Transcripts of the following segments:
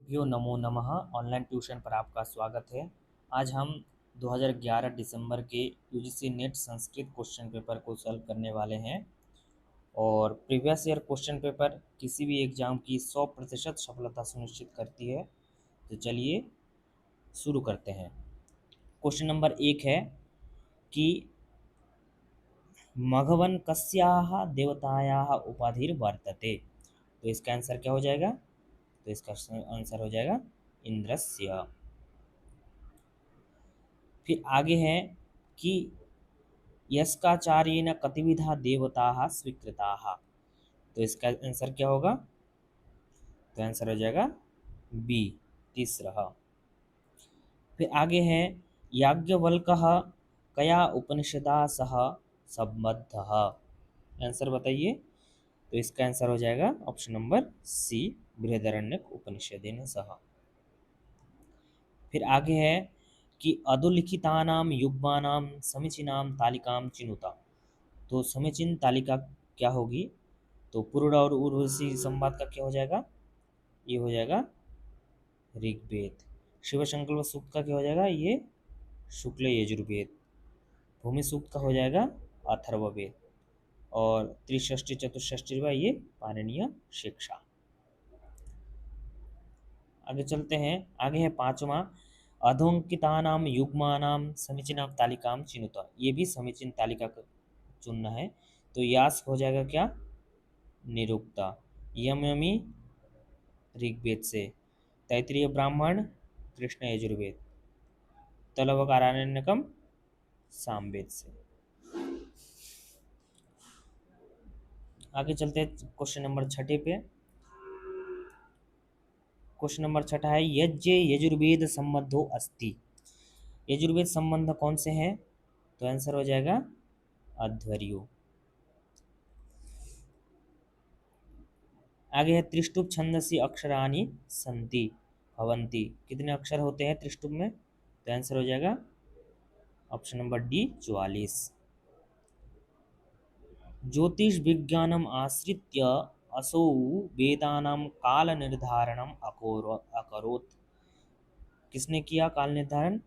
यो नमो नमः online tuition पर आपका स्वागत है। आज हम 2011 दिसंबर के UGC net Sanskrit question paper को सॉल्व करने वाले हैं। और प्रीवियस ईयर क्वेश्चन पेपर किसी भी एग्जाम की 100% सफलता सुनिश्चित करती है। तो चलिए शुरू करते हैं। क्वेश्चन नंबर 1 है कि मघवन कस्याः देवतायाः उपाधिर्वर्तते। तो इसका आंसर क्या हो जाएगा? तो इसका आंसर हो जाएगा इंद्रस्य। फिर आगे है कि यस्काचार्येण कतिविधा देवताः स्वीकृताः। तो इसका आंसर क्या होगा? तो आंसर हो जाएगा बी, तीसरा। फिर आगे है याज्ञवल्क्यः कया उपनिषदा सह सम्बद्धः। आंसर बताइए। तो इसका आंसर हो जाएगा ऑप्शन नंबर सी, बृहदारण्यक उपनिषदेन सह। फिर आगे है कि अधोलिखितानां युग्मानां समीचीनां तालिकां चिनुता। तो समीचीन तालिका क्या होगी? तो पुरुष और उर्वशी संवाद का क्या हो जाएगा? ये हो जाएगा ऋग्वेद। शिव संकल्प सूक्त का क्या हो जाएगा? ये शुक्ल यजुर्वेद। भूमि सूक्त का हो जाएगा अथर्ववेद। और त्रिषष्टि चतुष्षष्टि ये पाणिनीय शिक्षा। आगे चलते हैं। आगे है पांचवा, अधोंकितानां युग्मानां समीचीनां तालिकां चिनुत। ये भी समीचीन तालिका को चुनना है। तो यास हो जाएगा क्या? निरुक्ता। यम यमी ऋग्वेद से, तैत्तिरीय ब्राह्मण कृष्ण यजुर्वेद, तलवकारण्यकम सामवेद से। आगे चलते हैं क्वेश्चन नंबर छठे पे। क्वेश्चन नंबर छठा है यज्ञ यजुर्वेद संबंधो अस्ति। यजुर्वेद संबंध कौन से हैं? तो आंसर हो जाएगा अध्वर्यु। आगे है त्रिष्टुप छंदसी अक्षराणि संति भवंती। कितने अक्षर होते हैं त्रिष्टुप में? तो आंसर हो जाएगा ऑप्शन नंबर डी, 44। ज्योतिष विज्ञानम आश्रित्य असौ वेदानां काल निर्धारणम अकरोत्। किसने किया काल निर्धारण?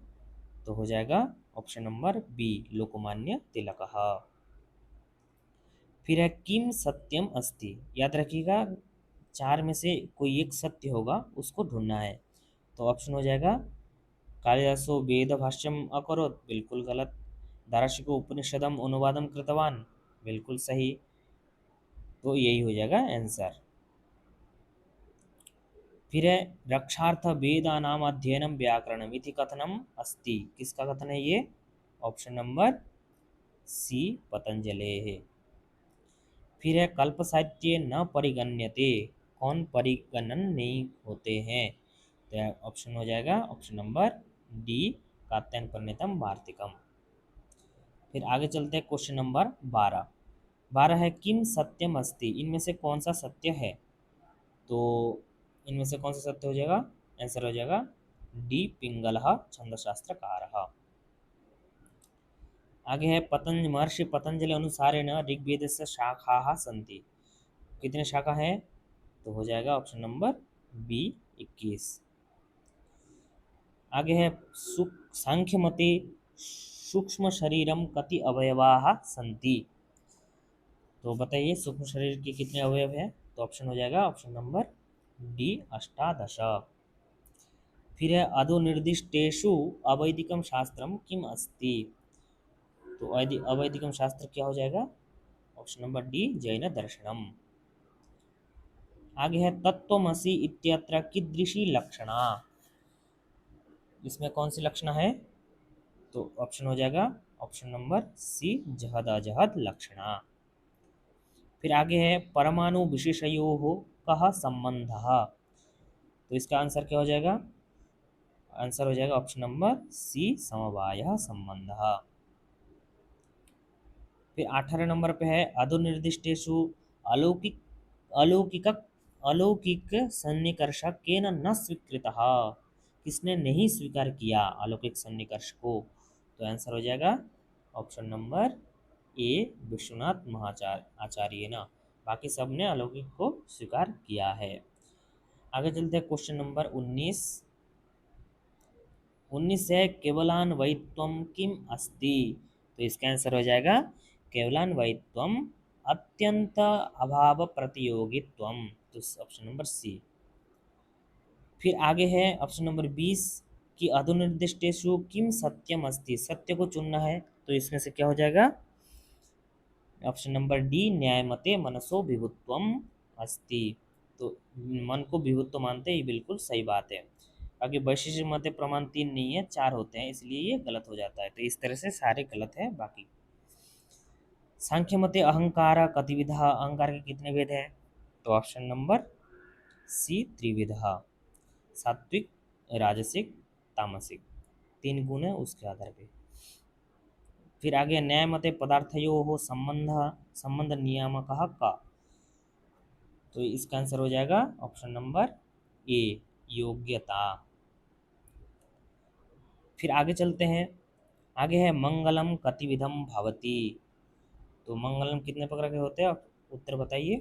तो हो जाएगा ऑप्शन नंबर बी, लोकमान्य तिलकः। फिर है किम सत्यम अस्ति। याद रखिएगा, चार में से कोई एक सत्य होगा, उसको ढूंढना है। तो ऑप्शन हो जाएगा कालिदासो वेद भाष्यम अकरोत्, बिल्कुल गलत। दार्शनिको उपनिषदम अनुवादम कृतवान, बिल्कुल सही। तो यही हो जाएगा आंसर। फिर है रक्षार्थ वेदानाम अध्ययनम व्याकरणम इति कथनम अस्ति। किसका कथन है ये? ऑप्शन नंबर सी, पतंजलि है। फिर है कल्प साहित्य न परिगण्यते। कौन परिगणन नहीं होते हैं? तो ऑप्शन हो जाएगा ऑप्शन नंबर डी, कात्यायन परिणीतम वार्तिकम। फिर आगे चलते हैं क्वेश्चन नंबर 12। 12 है किम सत्यम अस्ति। इनमें से कौन सा सत्य है? तो इनमें से कौन सा सत्य हो जाएगा? आंसर हो जाएगा डी, पिंगलः छंदशास्त्रकारः। आगे है महर्षि पतंजलि अनुसारेण ऋग्वेदस्य शाखाः सन्ति। कितने शाखा है? तो हो जाएगा ऑप्शन नंबर बी, 21। आगे है सांख्य मते सूक्ष्म शरीरम कति अवयवाः सन्ति। तो बताइए सूक्ष्म शरीर के कितने अवयव हैं? तो ऑप्शन हो जाएगा ऑप्शन नंबर डी, 18। फिर है अधोनिर्दिष्टेषु अवैदिकम शास्त्रम किम अस्ति। तो अवैदिकम शास्त्र क्या हो जाएगा? ऑप्शन नंबर डी, जैन दर्शनम। आगे है तत्त्वमसि इत्यत्र कीदृशी लक्षणा। इसमें कौन सी लक्षणा है? तो ऑप्शन हो जाएगा ऑप्शन नंबर सी, जहद अजहद लक्षणा। फिर आगे है परमाणु विशेषयोः कः संबंधः। तो इसका आंसर क्या हो जाएगा? आंसर हो जाएगा ऑप्शन नंबर सी, समवाय संबंध। फिर 18 नंबर पे है अधोनिर्दिष्टेषु अलौकिक अलौकिक अलौकिक सन्निकर्ष केन न स्वीकृतः। किसने नहीं स्वीकार किया अलौकिक सन्निकर्ष को? तो आंसर हो जाएगा ऑप्शन नंबर ए, विश्वनाथ महाचार्य आचार्य ना। बाकी सब ने अलौकिक को स्वीकार किया है। आगे चलते हैं क्वेश्चन नंबर 19। 19 है केवलान्वयित्वम किम अस्ति। तो इसका आंसर हो जाएगा केवलान्वयित्वम अत्यंत अभाव प्रतियोगित्वम। तो ऑप्शन नंबर सी। फिर आगे है ऑप्शन नंबर 20 कि अधुनिर्दिष्टेषु किम सत्यम अस्ति। सत्य को चुनना है, तो इसमें से क्या हो जाएगा? ऑप्शन नंबर डी न्यायमते मनसो विभुत्वम अस्ति। तो मन को विभुत्व मानते हैं, ये बिल्कुल सही बात है। आगे वैशेषिक मते प्रमाण 3 नहीं है, 4 होते हैं, इसलिए ये गलत हो जाता है। तो इस तरह से सारे गलत है। बाकी सांख्य मते अहंकार कतिविधा, अहंकार के कितने भेद हैं? तो ऑप्शन नंबर सी त्रिविधा, सात्विक, राजसिक, तामसिक, 3 गुण है उसके आधार पे। फिर आगे न्याय मते पदार्थयोः संबंध संबंध नियामकः का। तो इसका आंसर हो जाएगा ऑप्शन नंबर ए योग्यता। फिर आगे चलते हैं। आगे है मंगलम कतिविधम भवति। तो मंगलम कितने प्रकार के होते हैं? उत्तर बताइए।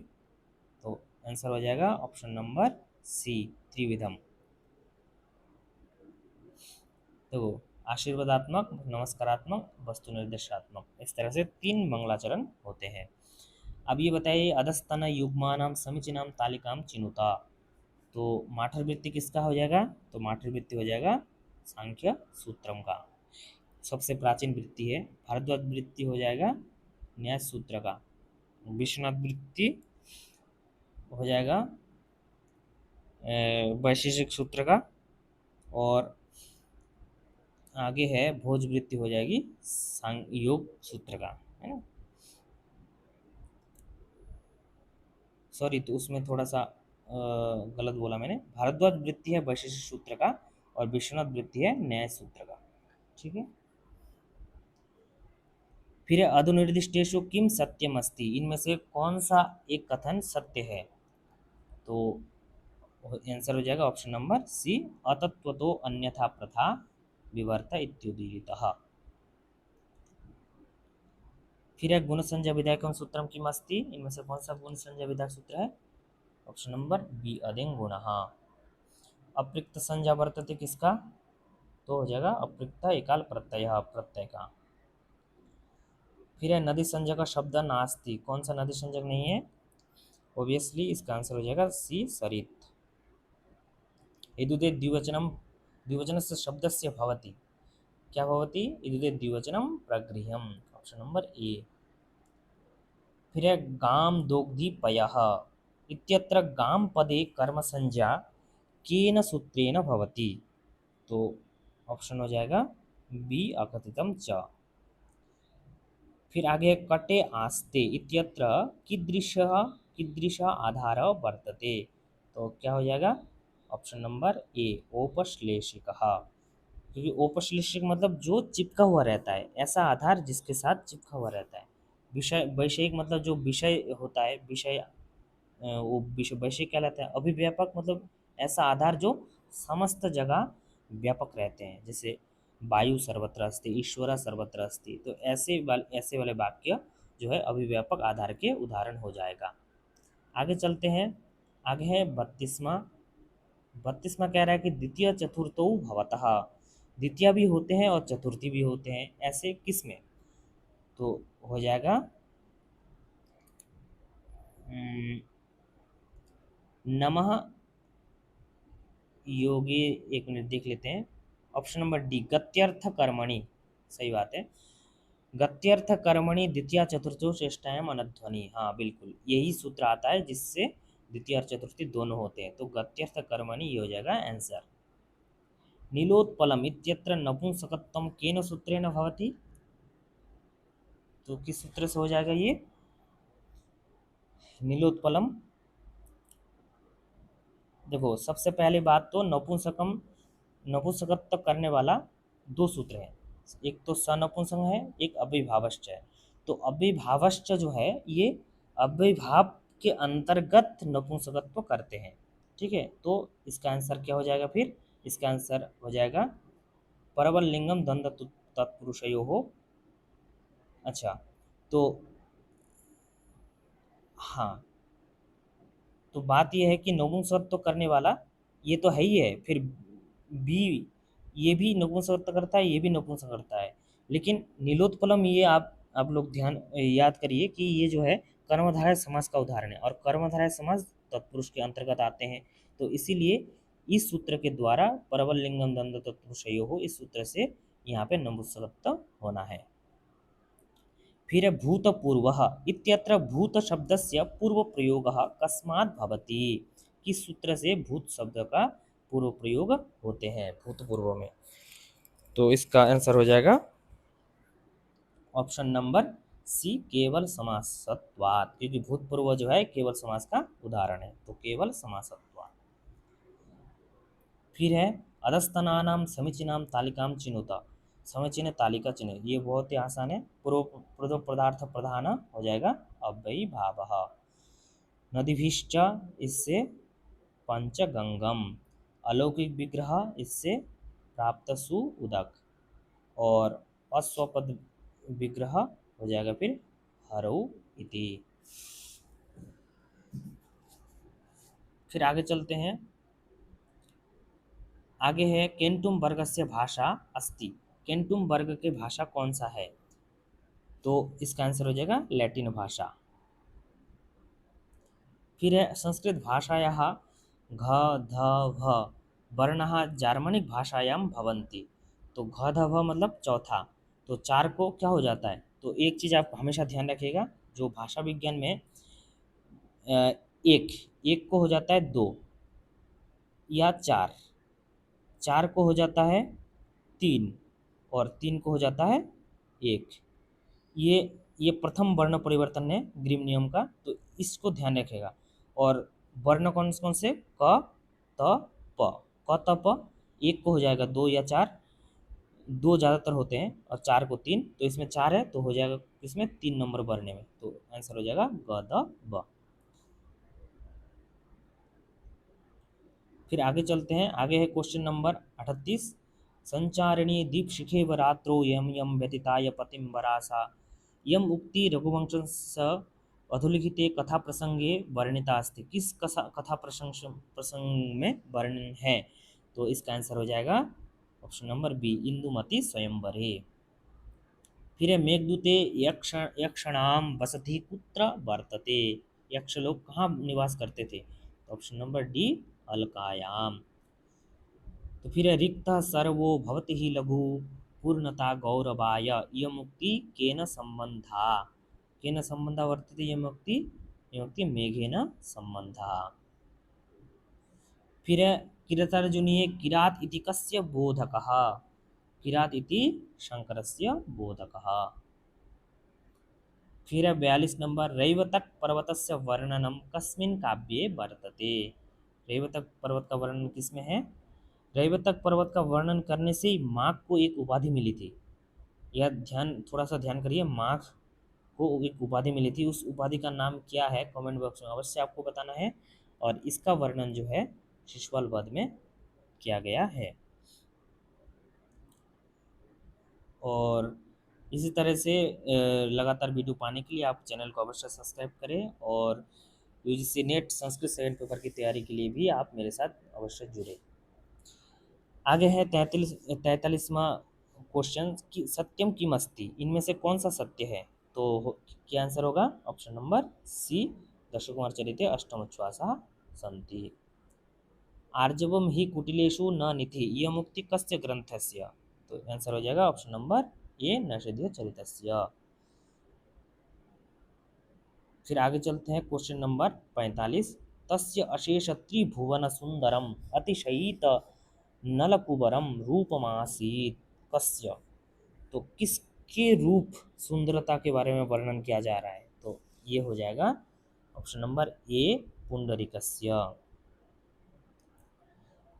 तो आंसर हो जाएगा ऑप्शन नंबर सी त्रिविधम। देखो, आशीर्वादात्मक, नमस्कारात्मक, वस्तु निर्देशात्मक, इस तरह से 3 मंगलाचरण होते हैं। अब ये बताइए अधस्तन युग्मानाम समीचीनाम तालिकाम चिनुता। तो माठर वृत्ति किसका हो जाएगा? तो माठर वृत्ति हो जाएगा सांख्य सूत्रम का, सबसे प्राचीन वृत्ति है। भारद्वाज वृत्ति हो जाएगा न्याय सूत्र का। विश्वनाथ वृत्ति हो जाएगा वैशेषिक सूत्र का। और आगे है भोज वृत्ति हो जाएगी योग सूत्र का, है ना। सॉरी, तो उसमें थोड़ा सा गलत बोला मैंने। भारद्वाज वृत्ति है वैशेषिक सूत्र का और विश्वनाथ वृत्ति है न्याय सूत्र का। ठीक है। फिर अधुनिर्दिष्टेषु किम सत्यम अस्ति। इनमें से कौन सा एक कथन सत्य है? तो आंसर हो जाएगा ऑप्शन नंबर सी अतत्वतो अन्यथा प्रथा विवर्त इत्युदीरितः। फिर है गुण संजय विधायकम सूत्रम किम अस्ति। इनमें से कौन सा गुण संजय विधायक सूत्र है? ऑप्शन नंबर बी अदिंग गुणः। अप्रिक्त संज्ञा वर्तते किसका? तो हो जाएगा अप्रिक्त एकाल प्रत्यय प्रत्यय का। फिर है नदी संज्ञा का शब्द नास्ति। कौन सा नदी संज्ञक नहीं है? ऑब्वियसली इसका आंसर हो जाएगा सी सरित। इदुदे द्विवचनम, द्विवचन से शब्द से भवति। क्या भवति? इदुदे द्विवचनम प्रगृह्यम, ऑप्शन नंबर ए। फिर है गाम दोग्धि पयः इत्यत्र गाम पदे कर्म संज्ञा केन सूत्रेण भवति। तो ऑप्शन हो जाएगा बी अकथितम च। फिर आगे कटे आस्ते इत्यत्र कीदृश आधार वर्तते। तो क्या हो जाएगा? ऑप्शन नंबर ए औपश्लेषिकः। क्योंकि औपश्लेषिक मतलब जो चिपका हुआ रहता है, ऐसा आधार जिसके साथ चिपका हुआ रहता है। विषय वैषयिक मतलब जो विषय होता है, विषय वो विषय वैषयिक कहलाता है। अभिव्यापक मतलब ऐसा आधार जो समस्त जगह व्यापक रहते हैं, जैसे वायु सर्वत्र अस्ति, ईश्वर सर्वत्र अस्ति। तो ऐसे वाले वाक्य जो है अभिव्यापक आधार के उदाहरण हो जाएगा। आगे चलते हैं। आगे है 32वां। 32वां कह रहा है कि द्वितीय चतुर्थौ भवतः। द्वितीय भी होते हैं और चतुर्थी भी होते हैं, ऐसे किसमें? तो हो जाएगा नमः योगी। एक मिनट देख लेते हैं। ऑप्शन नंबर डी गत्यर्थ कर्मणि, सही बात है। गत्यर्थ कर्मणि द्वितीय चतुर्थो चेष्टायाम अनध्वनि। हाँ बिल्कुल, यही सूत्र आता है जिससे द्वितीय और चतुर्थी दोनों होते हैं। तो गत्यर्थ कर्मणि ये हो जाएगा आंसर। नीलोत्पलम इत्यत्र नपुंसकत्वम केन सूत्रेण भवति। तो किस सूत्र से हो जाएगा ये नीलोत्पलम? देखो, सबसे पहली बात तो नपुंसकत्व करने वाला 2 सूत्र है। एक तो सनपुंसक है, एक अव्ययभावश्च है। तो अव्ययभावश्च जो है ये अव्ययभाव के अंतर्गत नपुंसकत्व करते हैं। ठीक है। तो इसका आंसर क्या हो जाएगा फिर? इसका आंसर हो जाएगा परवल लिंगम द्वंद तत्पुरुषयो हो। अच्छा, तो हाँ, तो बात ये है कि नपुंसकत्व करने वाला ये तो है ही है, फिर बी ये भी नपुंसकत्व करता है, ये भी नपुंसक करता है, लेकिन नीलोत्पलम ये आप लोग ध्यान याद करिए कि ये जो है कर्मधारय समास का उदाहरण है, और कर्मधारय समास तत्पुरुष के अंतर्गत आते हैं। तो इसीलिए इस सूत्र के द्वारा प्रबल लिंगम द्वंद्व तत्पुरुषयोः, इस सूत्र से यहाँ पे नपुंसकत्व होना है। फिर है भूतपूर्वः इत्यत्र भूत शब्दस्य पूर्व प्रयोगः कस्मात् भवति, किस सूत्र से भूत शब्द का पूर्व प्रयोग होते हैं भूतपूर्व में। तो इसका आंसर हो जाएगा ऑप्शन नंबर सी, केवल समासत्वात्, क्योंकि भूतपूर्व जो है केवल समास का उदाहरण है, तो केवल समासत्वात्। फिर है अधस्तनानां समीचीनां तालिकां चिनुत, समीचीन तालिका चिन्ह, ये बहुत ही आसान है, पूर्व पूर्व पदार्थ प्रधान हो जाएगा अव्ययीभावः। नदीभिश्च, इससे पंचगंगम, अलौकिक विग्रह, इससे प्राप्त सु उदक, और अस्वपद विग्रह हो जाएगा फिर हरौ इति। फिर आगे चलते हैं, आगे है केंटुम वर्गस्य भाषा अस्ति, केंटुम वर्ग के भाषा कौन सा है, तो इसका आंसर हो जाएगा लैटिन भाषा। फिर है संस्कृत भाषायाः घ ध भ वर्णः जार्मनिक भाषायां भवन्ति, तो घ ध भ मतलब चौथा, तो चार को क्या हो जाता है, तो एक चीज़ आप हमेशा ध्यान रखिएगा, जो भाषा विज्ञान में एक एक को हो जाता है दो या चार, चार को हो जाता है तीन, और तीन को हो जाता है एक। ये ये प्रथम वर्ण परिवर्तन है ग्रीम नियम का, तो इसको ध्यान रखेगा। और वर्ण कौन कौन से, क त प, क त प, एक को हो जाएगा दो या चार, दो ज़्यादातर होते हैं और चार को तीन, तो इसमें चार है तो हो जाएगा इसमें तीन नंबर वर्ण में, तो आंसर हो जाएगा ग द ब। फिर आगे चलते हैं, आगे है क्वेश्चन नंबर 38, संचारिणी दीपशिखेव रात्रो यम यम व्यतीताय पतिम वरासा, यम उक्ति रघुवंश अधोलिखिते कथा प्रसंगे वर्णिता अस्ति, किस कथा प्रसंग में वर्णन है, तो इसका आंसर हो जाएगा ऑप्शन नंबर बी, इंदुमती स्वयंवरे। फिर है मेघदूते यक्षणाम बसति कुत्र वर्तते, यक्ष लोग कहाँ निवास करते थे, तो ऑप्शन नंबर डी, अलकायाम। तो फिर है रिक्तः सर्वो भवति हि लघु पूर्णता गौरवाय, इयमुक्ति केन संबंधा, केन संबंधा वर्तते इयमुक्ति मेघेन संबंधा। फिर है किरातार्जुनीये किरात इति कस्य बोधकः, किरात इति शंकरस्य बोधकः। फिर है 42 नंबर, रैवतक पर्वतस्य वर्णनम कस्मिन् काव्ये वर्तते, रैवतक पर्वत का वर्णन किसमें है, रैवतक पर्वत का वर्णन करने से ही माघ को एक उपाधि मिली थी, यह थोड़ा सा ध्यान करिए, माघ को एक उपाधि मिली थी, उस उपाधि का नाम क्या है, कमेंट बॉक्स में अवश्य आपको बताना है, और इसका वर्णन जो है शिशुपाल वध में किया गया है। और इसी तरह से लगातार वीडियो पाने के लिए आप चैनल को अवश्य सब्सक्राइब करें, और UGC net Sanskrit second paper की तैयारी के लिए भी आप मेरे साथ अवश्य जुड़े। आगे है 43वां क्वेश्चन कि सत्यम किम अस्ति, इनमें से कौन सा सत्य है, तो क्या आंसर होगा ऑप्शन नंबर सी, दशकुमार चरिते अष्टमोच्छ्वासाः सन्ति। आर्जवम ही कुटिलेषु न निधि, यह मुक्ति कस्य ग्रंथस्य, तो आंसर हो जाएगा ऑप्शन नंबर ए, नैषधीय चरितस्य। फिर आगे चलते हैं क्वेश्चन नंबर 45, तस्य अशेष त्रिभुवन सुंदरम अतिशयित नलकुबरम रूपमासीत कस्य, तो किसके रूप सुंदरता के बारे में वर्णन किया जा रहा है, तो ये हो जाएगा ऑप्शन नंबर ए, पुंडरीकस्य।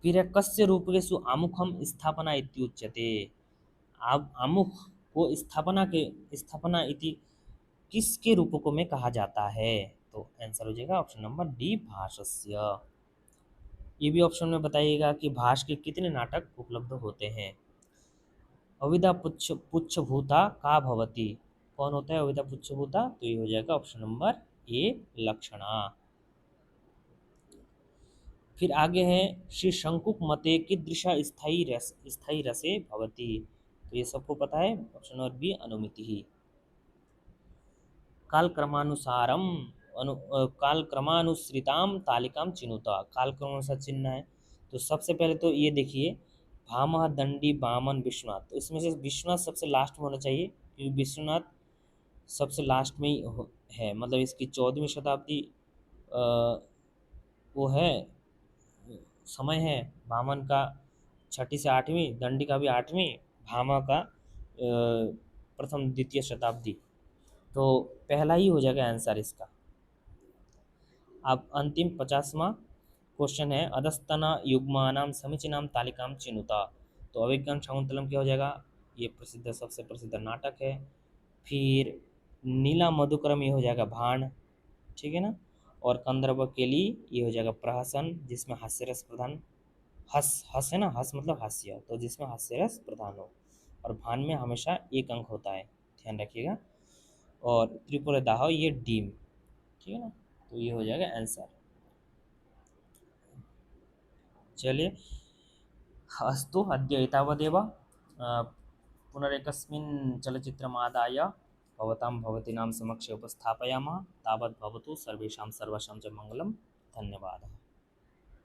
फिर है कस्य रूपेषु आमुखम स्थापना इत्युच्यते, आमुख को स्थापना इति किसके रूपकों में कहा जाता है, तो आंसर हो जाएगा ऑप्शन नंबर डी, भाषस्य। ये भी ऑप्शन में बताइएगा कि भाष के कितने नाटक उपलब्ध होते हैं। अविदा पुच्छभूता का भवति, कौन होता है अविदा पुच्छभूता, तो ये हो जाएगा ऑप्शन नंबर ए, लक्षणा। फिर आगे है श्री शंकुक मते कीदृशा स्थायी रसे भवति। तो ये सबको पता है, ऑप्शन नंबर बी अनुमिति ही। कालक्रमानुसारम कालक्रमानुसृताम तालिकाम चिनुता। कालक्रमानुसार चिन्ह है, तो सबसे पहले तो ये देखिए भामह दंडी वामन विश्वनाथ, तो इसमें से विश्वनाथ सबसे लास्ट में होना चाहिए क्योंकि विश्वनाथ सबसे लास्ट में ही है, मतलब इसकी 14वीं शताब्दी अ, वो है समय है। वामन का 6ठी से 8वीं, दंडी का भी 8वीं, भामा का प्रथम द्वितीय शताब्दी। तो पहला ही हो जाएगा आंसर इसका। अब अंतिम 50वां क्वेश्चन है अधस्तना युग्मानाम समीचीनाम तालिकाम चिनुता। तो अभिज्ञान शाकुंतलम क्या हो जाएगा, ये प्रसिद्ध सबसे प्रसिद्ध नाटक है। फिर नीला मधुकरम ये हो जाएगा भाण, ठीक है ना। और कंदर्प केली ये हो जाएगा प्रहसन, जिसमें हास्य रस प्रधान, हस हस है ना, हस मतलब हास्य, तो जिसमें हास्य रस प्रधान हो। और भान में हमेशा एक अंक होता है, ध्यान रखिएगा। और त्रिपुरा दाह ये डीम, ठीक है ना। तो ये हो जाएगा आंसर। चलिए, अस्तु अद्य एतावदेव। पुनरेकस्मिन् चलच्चित्रमादाय भवतां भवतीनां समक्षे उपस्थापयामः। तावत् भवतु सर्वेषां सर्वशां च मङ्गलं। धन्यवादः।